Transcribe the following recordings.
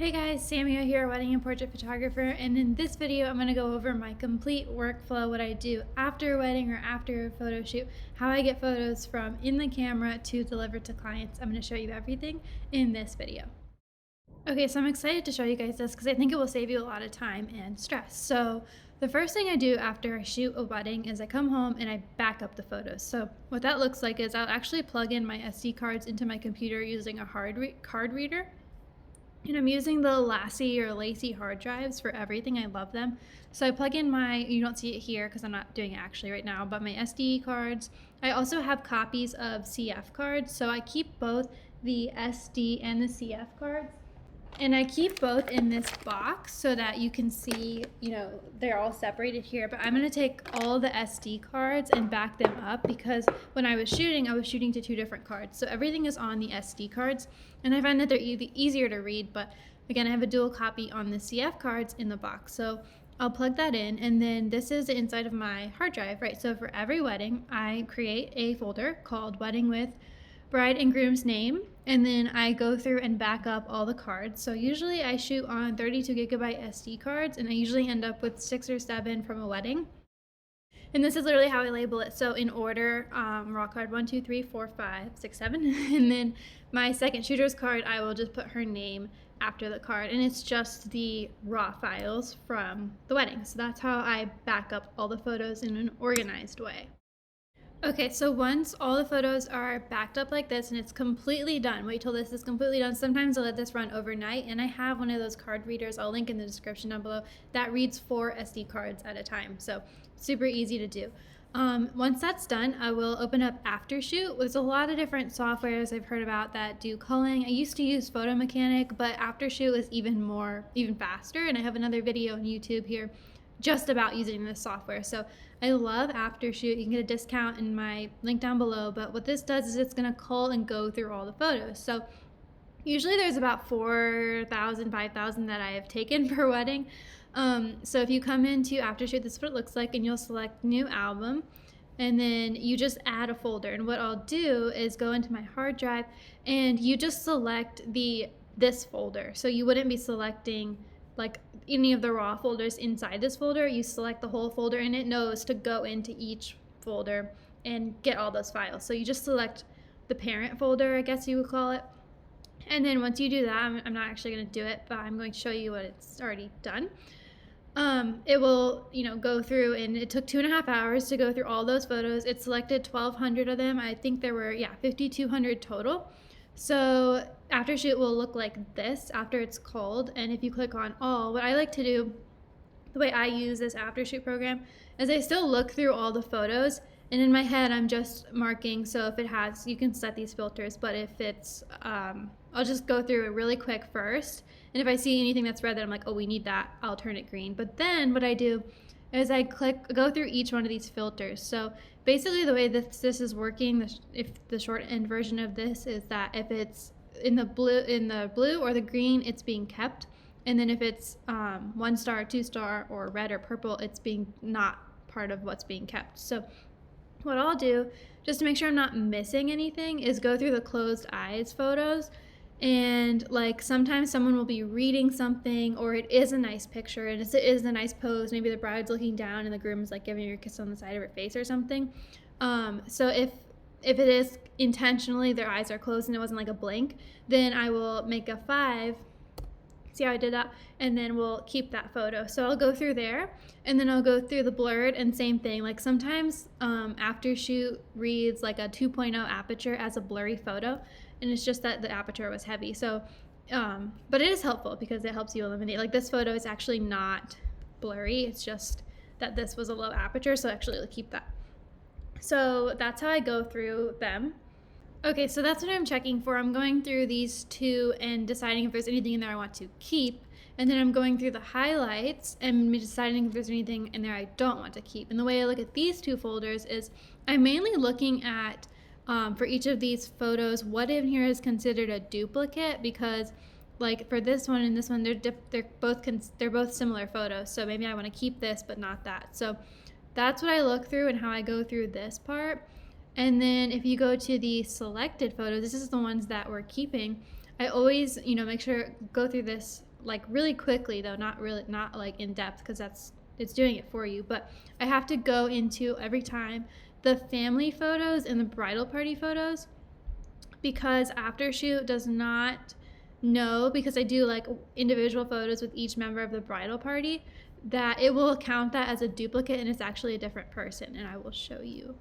Hey guys, Samia here, wedding and portrait photographer, and in this video I'm going to go over my complete workflow, what I do after a wedding or after a photo shoot, how I get photos from in the camera to deliver to clients. I'm going to show you everything in this video. Okay, so I'm excited to show you guys this because I think it will save you a lot of time and stress. So the first thing I do after I shoot a wedding is I come home and I back up the photos. So what that looks like is I'll actually plug in my SD cards into my computer using a card reader. And I'm using the Lacie or Lacie hard drives for everything. I love them. So I plug in you don't see it here because I'm not doing it actually right now, but my SD cards. I also have copies of CF cards. So I keep both the SD and the CF cards. And I keep both in this box so that you can see, they're all separated here. But I'm going to take all the SD cards and back them up because when I was shooting to two different cards. So everything is on the SD cards. And I find that they're easier to read. But again, I have a dual copy on the CF cards in the box. So I'll plug that in. And then this is the inside of my hard drive, right? So for every wedding, I create a folder called Wedding with bride and groom's name, and then I go through and back up all the cards. So usually I shoot on 32 gigabyte SD cards, and I usually end up with 6 or 7 from a wedding. And this is literally how I label it. So in order, raw card 1, 2, 3, 4, 5, 6, 7, and then my second shooter's card, I will just put her name after the card, and it's just the raw files from the wedding. So that's how I back up all the photos in an organized way. Okay, so once all the photos are backed up like this and it's completely done, wait till this is completely done. Sometimes I'll let this run overnight, and I have one of those card readers, I'll link in the description down below, that reads 4 SD cards at a time. So super easy to do. Once that's done, I will open up Aftershoot. There's a lot of different softwares I've heard about that do culling. I used to use Photo Mechanic, but Aftershoot is even faster, and I have another video on YouTube here just about using this software. So I love Aftershoot. You can get a discount in my link down below, but what this does is it's gonna cull and go through all the photos. So usually there's about 4,000, 5,000 that I have taken per wedding. So if you come into Aftershoot, this is what it looks like, and you'll select new album, and then you just add a folder. And what I'll do is go into my hard drive and you just select this folder. So you wouldn't be selecting like any of the raw folders inside this folder. You select the whole folder, and it knows to go into each folder and get all those files. So you just select the parent folder, I guess you would call it. And then once you do that, I'm not actually going to do it, but I'm going to show you what it's already done. It will, go through, and it took 2.5 hours to go through all those photos. It selected 1,200 of them. I think there were, 5,200 total. So Aftershoot will look like this after it's culled, and if you click on all, what I like to do, the way I use this Aftershoot program, is I still look through all the photos, and in my head I'm just marking. So if it has, you can set these filters, but if it's, I'll just go through it really quick first, and if I see anything that's red that I'm like, oh, we need that, I'll turn it green. But then what I do is I go through each one of these filters. So basically the way this is working, if the short end version of this is that if it's in the blue or the green, it's being kept. And then if it's 1 star, 2 star, or red or purple, it's being not part of what's being kept. So what I'll do, just to make sure I'm not missing anything, is go through the closed eyes photos. And like sometimes someone will be reading something, or it is a nice picture and it is a nice pose. Maybe the bride's looking down and the groom's like giving her a kiss on the side of her face or something. So if it is intentionally their eyes are closed and it wasn't like a blink, then I will make a 5. See how I did that? And then we'll keep that photo. So I'll go through there, and then I'll go through the blurred, and same thing. Like sometimes Aftershoot reads like a 2.0 aperture as a blurry photo, and it's just that the aperture was heavy. So, but it is helpful because it helps you eliminate. Like this photo is actually not blurry. It's just that this was a low aperture, so actually I'll keep that. So that's how I go through them. Okay, so that's what I'm checking for. I'm going through these two and deciding if there's anything in there I want to keep. And then I'm going through the highlights and deciding if there's anything in there I don't want to keep. And the way I look at these two folders is I'm mainly looking at, for each of these photos, what in here is considered a duplicate, because like for this one and this one, they're both similar photos. So maybe I want to keep this, but not that. So that's what I look through and how I go through this part. And then if you go to the selected photos, this is the ones that we're keeping. I always, make sure, go through this like really quickly though, not like in depth, because it's doing it for you. But I have to go into every time the family photos and the bridal party photos, because Aftershoot does not know, because I do like individual photos with each member of the bridal party, that it will count that as a duplicate and it's actually a different person, and I will show you.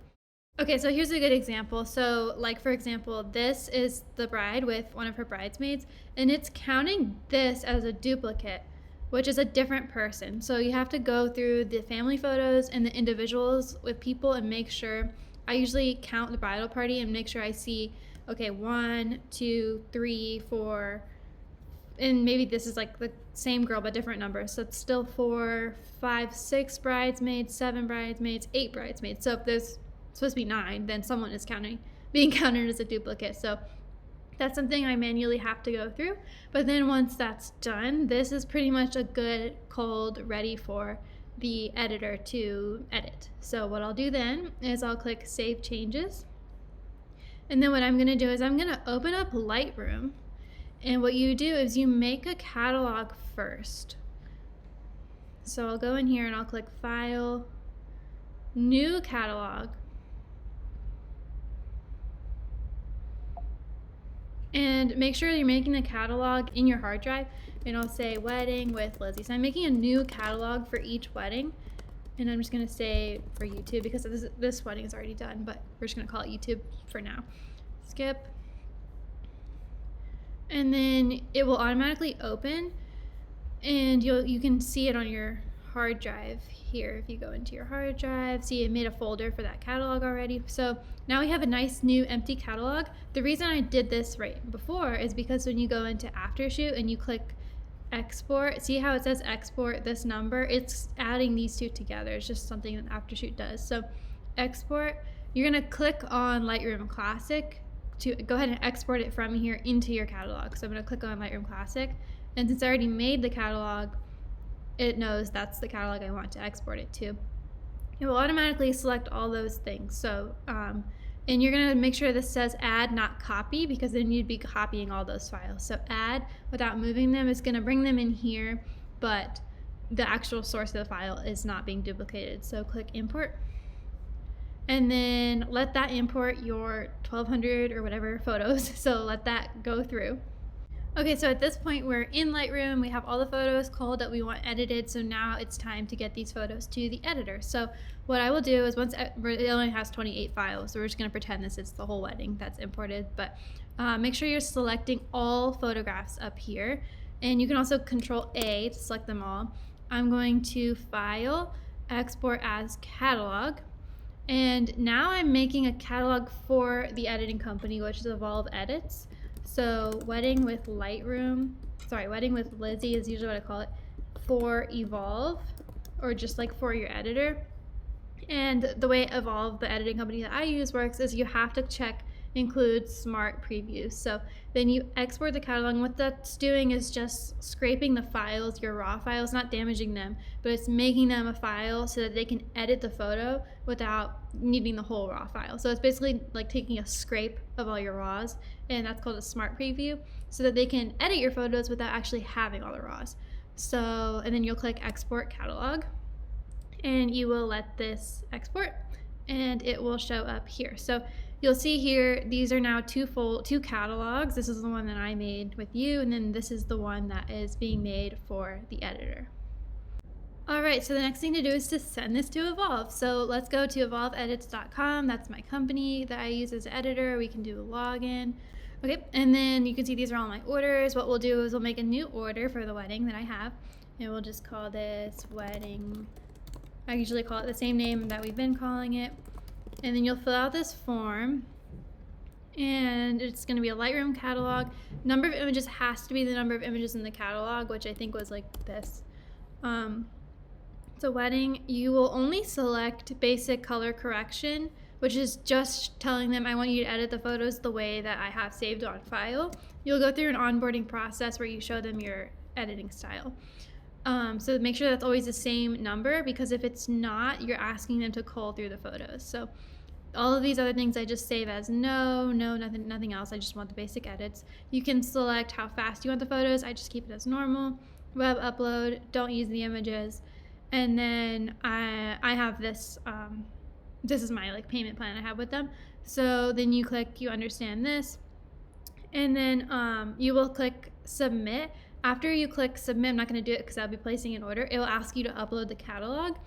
Okay, so here's a good example. So like, for example, this is the bride with one of her bridesmaids, and it's counting this as a duplicate, which is a different person. So you have to go through the family photos and the individuals with people and make sure. I usually count the bridal party and make sure I see, okay, 1, 2, 3, 4, and maybe this is like the same girl but different numbers. So it's still 4, 5, 6 bridesmaids, 7 bridesmaids, 8 bridesmaids. So if there's supposed to be 9, then someone is being counted as a duplicate. So that's something I manually have to go through. But then once that's done, this is pretty much a good cold ready for the editor to edit. So what I'll do then is I'll click Save Changes. And then what I'm going to do is I'm going to open up Lightroom. And what you do is you make a catalog first. So I'll go in here and I'll click File, New Catalog. And make sure you're making the catalog in your hard drive, and I'll say wedding with Lacie. So I'm making a new catalog for each wedding, and I'm just gonna say for YouTube, because this wedding is already done, but we're just gonna call it YouTube for now. Skip. And then it will automatically open, and you can see it on your hard drive here. If you go into your hard drive, see it made a folder for that catalog already. So now we have a nice new empty catalog. The reason I did this right before is because when you go into Aftershoot and you click export, see how it says export this number? It's adding these two together. It's just something that Aftershoot does. So export, you're gonna click on Lightroom Classic to go ahead and export it from here into your catalog. So I'm gonna click on Lightroom Classic, and since I already made the catalog, it knows that's the catalog I want to export it to. It will automatically select all those things. So, and you're gonna make sure this says add, not copy, because then you'd be copying all those files. So add without moving them is gonna bring them in here, but the actual source of the file is not being duplicated. So click import, and then let that import your 1200 or whatever photos. So let that go through. Okay, so at this point we're in Lightroom, we have all the photos culled that we want edited, so now it's time to get these photos to the editor. So what I will do is, once it only has 28 files, so we're just gonna pretend this is the whole wedding that's imported, but make sure you're selecting all photographs up here, and you can also Control A to select them all. I'm going to File, Export as Catalog, and now I'm making a catalog for the editing company, which is Evolve Edits. So wedding with Lacie is usually what I call it, for Evolve, or just like for your editor. And the way Evolve, the editing company that I use, works is you have to check include smart previews. So then you export the catalog, and what that's doing is just scraping the files, your raw files, not damaging them, but it's making them a file so that they can edit the photo without needing the whole raw file. So it's basically like taking a scrape of all your raws, and that's called a smart preview, so that they can edit your photos without actually having all the raws. So, and then you'll click export catalog, and you will let this export, and it will show up here. So you'll see here, these are now two catalogs. This is the one that I made with you, and then this is the one that is being made for the editor. All right, so the next thing to do is to send this to Evolve. So let's go to evolveedits.com. That's my company that I use as editor. We can do a login. Okay, and then you can see these are all my orders. What we'll do is we'll make a new order for the wedding that I have, and we'll just call this wedding. I usually call it the same name that we've been calling it. And then you'll fill out this form, and it's going to be a Lightroom catalog. Number of images has to be the number of images in the catalog, which I think was like this. So wedding, you will only select basic color correction, which is just telling them I want you to edit the photos the way that I have saved on file. You'll go through an onboarding process where you show them your editing style. So make sure that's always the same number, because if it's not, you're asking them to cull through the photos. So All of these other things I just save as no, nothing else. I just want the basic edits. You can select how fast you want the photos. I just keep it as normal. Web upload, don't use the images. And then I have this, this is my like payment plan I have with them. So then you click, you understand this. And then you will click submit. After you click submit, I'm not going to do it because I'll be placing an order. It will ask you to upload the catalog,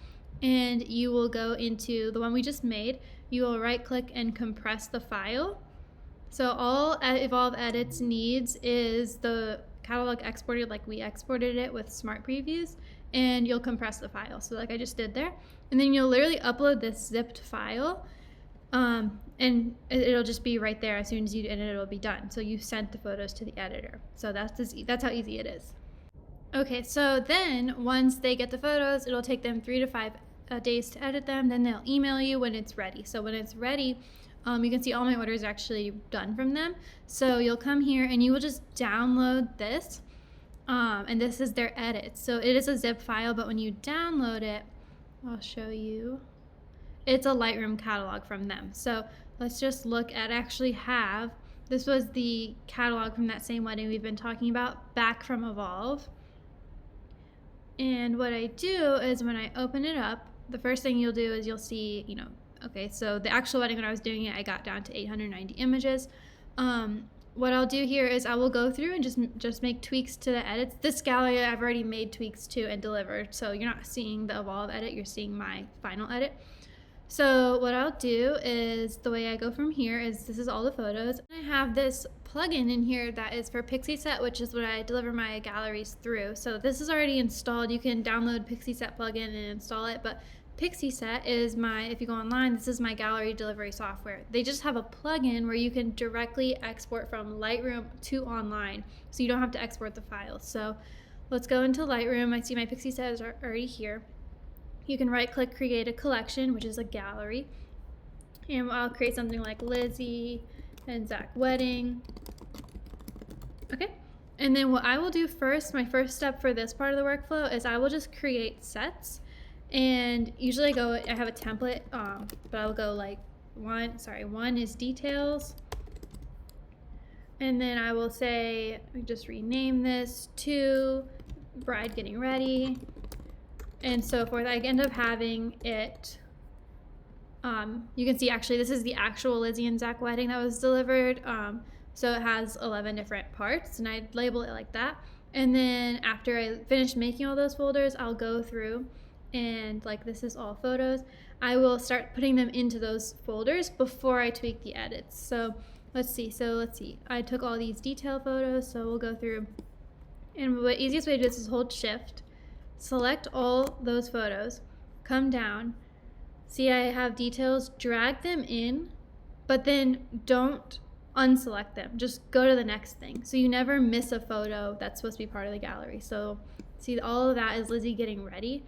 and you will go into the one we just made. You will right click and compress the file. So all Evolve Edits needs is the catalog exported like we exported it with Smart Previews, and you'll compress the file. So like I just did there. And then you'll literally upload this zipped file, and it'll just be right there as soon as you edit it, it'll be done. So you sent the photos to the editor. So that's how easy it is. Okay, so then once they get the photos, it'll take them 3 to 5 days to edit them. Then they'll email you when it's ready. So when it's ready, you can see all my orders are actually done from them. So you'll come here and you will just download this, and this is their edits. So it is a zip file, but when you download it, I'll show you. It's a Lightroom catalog from them. So let's just look at this was the catalog from that same wedding we've been talking about back from Evolve. And what I do is when I open it up, the first thing you'll do is you'll see, okay, so the actual wedding when I was doing it, I got down to 890 images. What I'll do here is I will go through and just make tweaks to the edits. This gallery I've already made tweaks to and delivered, so you're not seeing the Evolve edit, you're seeing my final edit. So what I'll do is, the way I go from here is, this is all the photos. I have this plugin in here that is for Pixieset, which is what I deliver my galleries through. So this is already installed. You can download Pixieset plugin and install it, but Pixieset is if you go online, this is my gallery delivery software. They just have a plugin where you can directly export from Lightroom to online, so you don't have to export the files. So let's go into Lightroom. I see my Pixieset is already here. You can right click create a collection, which is a gallery, and I'll create something like Lacie and Zach wedding. Okay, and then what I will do first, my first step for this part of the workflow, is I will just create sets. And usually I have a template, but I'll go like one is details, and then I will say, just rename this to bride getting ready, and so forth. I end up having it, you can see actually this is the actual Lacie and Zach wedding that was delivered. So it has 11 different parts, and I label it like that. And then after I finish making all those folders, I'll go through and like this is all photos. I will start putting them into those folders before I tweak the edits. So let's see. I took all these detail photos, so we'll go through. And the easiest way to do this is hold shift, select all those photos, come down, see I have details, drag them in, but then don't unselect them. Just go to the next thing. So you never miss a photo that's supposed to be part of the gallery. So see, all of that is Lacie getting ready.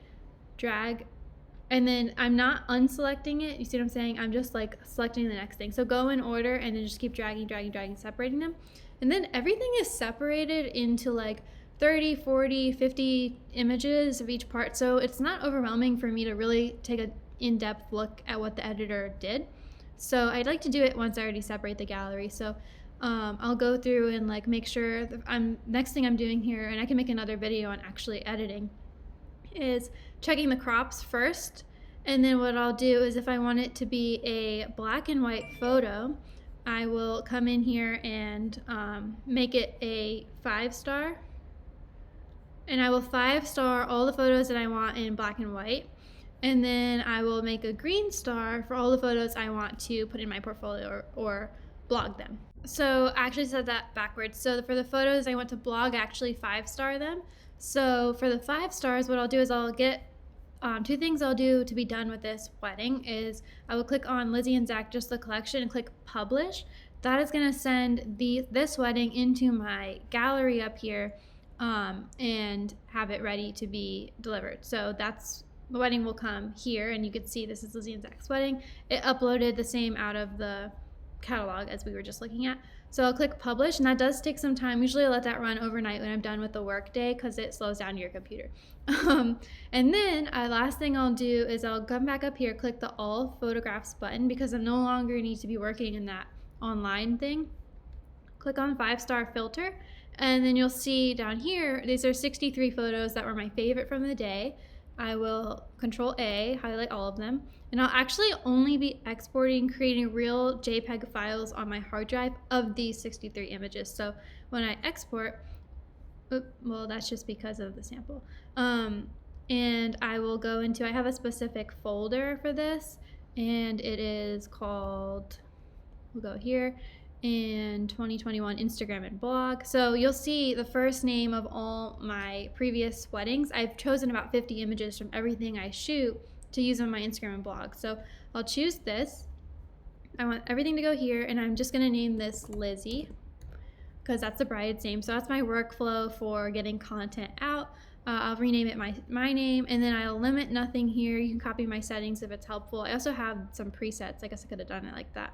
Drag, and then I'm not unselecting it. You see what I'm saying? I'm just like selecting the next thing. So go in order and then just keep dragging, separating them. And then everything is separated into like 30, 40, 50 images of each part. So it's not overwhelming for me to really take an in-depth look at what the editor did. So I'd like to do it once I already separate the gallery. So I'll go through and like make sure next thing I'm doing here, and I can make another video on actually editing, is checking the crops first. And then what I'll do is, if I want it to be a black and white photo, I will come in here and make it a 5-star, and I will 5-star all the photos that I want in black and white, and then I will make a green star for all the photos I want to put in my portfolio or blog them. So I actually said that backwards. So for the photos I want to blog, actually 5-star them. So for the 5 stars, what I'll do is I'll get 2 things I'll do to be done with this wedding is I will click on Lacie and Zach, just the collection, and click publish. That is going to send this wedding into my gallery up here, and have it ready to be delivered. So the wedding will come here, and you can see this is Lacie and Zach's wedding. It uploaded the same out of the catalog as we were just looking at. So I'll click publish, and that does take some time. Usually I let that run overnight when I'm done with the work day because it slows down your computer. And then last thing I'll do is I'll come back up here, click the all photographs button because I no longer need to be working in that online thing. Click on 5-star filter, and then you'll see down here, these are 63 photos that were my favorite from the day. I will Control A, highlight all of them, and I'll actually only be exporting, creating real JPEG files on my hard drive of these 63 images. So when I export, well, that's just because of the sample. And I will go into, I have a specific folder for this, and it is called, we'll go here, and 2021 Instagram and blog. So you'll see the first name of all my previous weddings. I've chosen about 50 images from everything I shoot to use on my Instagram and blog. So I'll choose this. I want everything to go here, and I'm just gonna name this Lacie because that's the bride's name. So that's my workflow for getting content out. I'll rename it my name, and then I'll limit nothing here. You can copy my settings if it's helpful. I also have some presets. I guess I could have done it like that.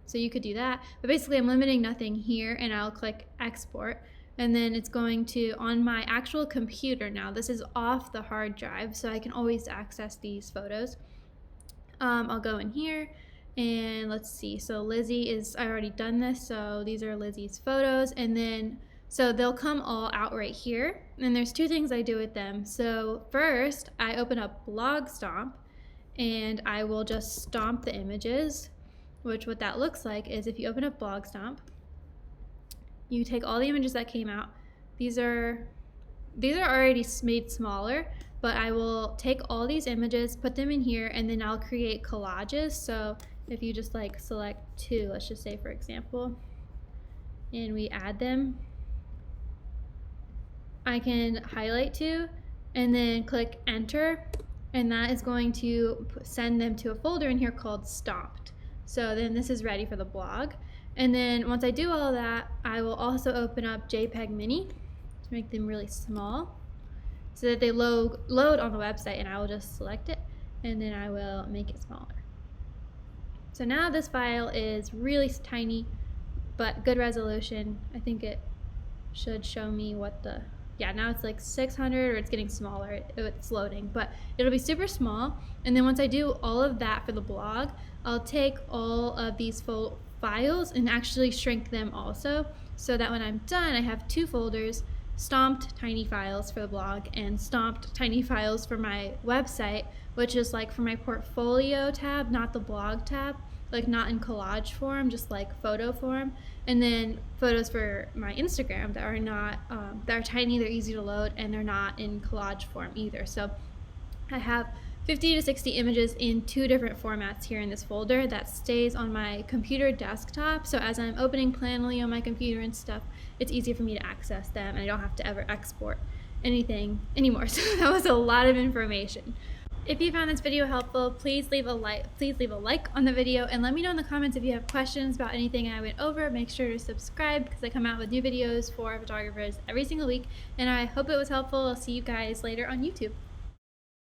So you could do that, but basically I'm limiting nothing here, and I'll click export, and then it's going to, on my actual computer now, this is off the hard drive, so I can always access these photos. I'll go in here, and let's see, so Lacie is, I already done this, so these are Lassie's photos, and then, so they'll come all out right here, and there's two things I do with them. So first, I open up Blogstomp, and I will just stomp the images, which what that looks like is if you open up Blogstomp, you take all the images that came out. These are already made smaller, but I will take all these images, put them in here, and then I'll create collages. So if you just like select 2, let's just say for example, and we add them, I can highlight 2 and then click enter, and that is going to send them to a folder in here called stomped. So then this is ready for the blog. And then once I do all of that, I will also open up JPEG Mini to make them really small so that they load on the website, and I will just select it, and then I will make it smaller. So now this file is really tiny, but good resolution. I think it should show me what the, yeah, now it's like 600, or it's getting smaller, it's loading, but it'll be super small. And then once I do all of that for the blog, I'll take all of these files and actually shrink them also, so that when I'm done, I have 2 folders, stomped tiny files for the blog and stomped tiny files for my website, which is like for my portfolio tab, not the blog tab, like not in collage form, just like photo form. And then photos for my Instagram that are not, that are tiny, they're easy to load, and they're not in collage form either. So I have 50 to 60 images in 2 different formats here in this folder that stays on my computer desktop. So as I'm opening Planoly on my computer and stuff, it's easier for me to access them, and I don't have to ever export anything anymore. So that was a lot of information. If you found this video helpful, please leave a like on the video, and let me know in the comments if you have questions about anything I went over. Make sure to subscribe because I come out with new videos for photographers every single week, and I hope it was helpful. I'll see you guys later on YouTube.